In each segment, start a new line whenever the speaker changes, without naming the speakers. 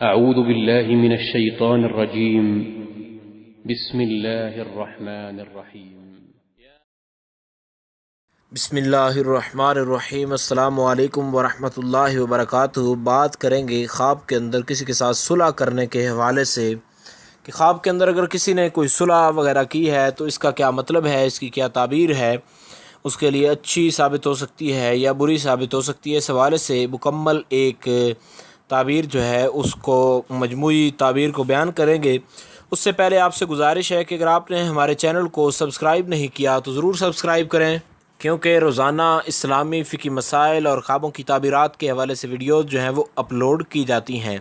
أعوذ بالله من الشيطان الرجيم بسم الله الرحمن الرحيم
بسم اللہ الرحمن الرحیم۔ السلام علیکم ورحمۃ اللہ وبرکاتہ۔ بات کریں گے خواب کے اندر کسی کے ساتھ صلح کرنے کے حوالے سے کہ خواب کے اندر اگر کسی نے کوئی صلح وغیرہ کی ہے تو اس کا کیا مطلب ہے، اس کی کیا تعبیر ہے، اس کے لیے اچھی ثابت ہو سکتی ہے یا بری ثابت ہو سکتی ہے۔ اس حوالے سے مکمل ایک تعبیر جو ہے اس کو مجموعی تعبیر کو بیان کریں گے۔ اس سے پہلے آپ سے گزارش ہے کہ اگر آپ نے ہمارے چینل کو سبسکرائب نہیں کیا تو ضرور سبسکرائب کریں، کیونکہ روزانہ اسلامی فقہی مسائل اور خوابوں کی تعبیرات کے حوالے سے ویڈیوز جو ہیں وہ اپلوڈ کی جاتی ہیں۔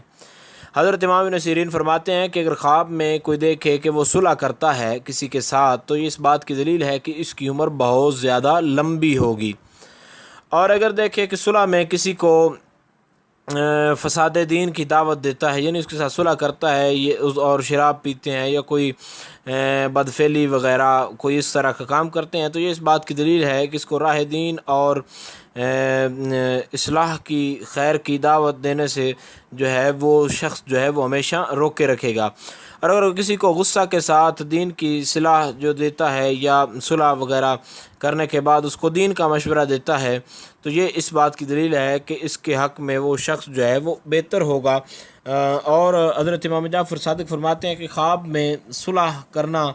حضرت امام ابن سیرین فرماتے ہیں کہ اگر خواب میں کوئی دیکھے کہ وہ صلح کرتا ہے کسی کے ساتھ تو یہ اس بات کی دلیل ہے کہ اس کی عمر بہت زیادہ لمبی ہوگی، اور اگر دیکھے کہ صلح میں کسی کو فساد دین کی دعوت دیتا ہے، یعنی اس کے ساتھ صلح کرتا ہے یہ اور شراب پیتے ہیں یا کوئی بدفعلی وغیرہ کوئی اس طرح کا کام کرتے ہیں، تو یہ اس بات کی دلیل ہے کہ اس کو راہ دین اور اصلاح کی خیر کی دعوت دینے سے جو ہے وہ شخص جو ہے وہ ہمیشہ روک کے رکھے گا۔ اور اگر کسی کو غصہ کے ساتھ دین کی صلاح جو دیتا ہے یا صلح وغیرہ کرنے کے بعد اس کو دین کا مشورہ دیتا ہے تو یہ اس بات کی دلیل ہے کہ اس کے حق میں وہ شخص جو ہے وہ بہتر ہوگا۔ اور حضرت امام جعفر صادق فرماتے ہیں کہ خواب میں صلح کرنا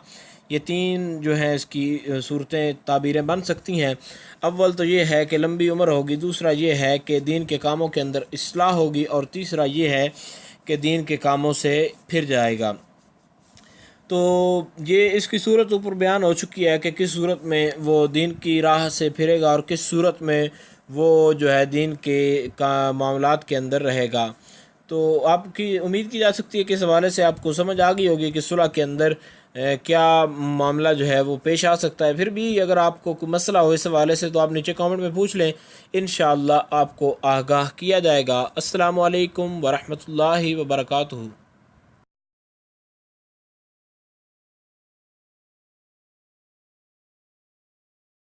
یہ تین جو ہیں اس کی صورتیں تعبیریں بن سکتی ہیں۔ اول تو یہ ہے کہ لمبی عمر ہوگی، دوسرا یہ ہے کہ دین کے کاموں کے اندر اصلاح ہوگی، اور تیسرا یہ ہے کہ دین کے کاموں سے پھر جائے گا۔ تو یہ اس کی صورت اوپر بیان ہو چکی ہے کہ کس صورت میں وہ دین کی راہ سے پھرے گا اور کس صورت میں وہ جو ہے دین کے معاملات کے اندر رہے گا۔ تو آپ کی امید کی جا سکتی ہے کہ اس حوالے سے آپ کو سمجھ آ گئی ہوگی کہ صلح کے اندر کیا معاملہ جو ہے وہ پیش آ سکتا ہے۔ پھر بھی اگر آپ کو کوئی مسئلہ ہو اس حوالے سے تو آپ نیچے کامنٹ میں پوچھ لیں، انشاءاللہ آپ کو آگاہ کیا جائے گا۔ السلام علیکم ورحمۃ اللہ وبرکاتہ۔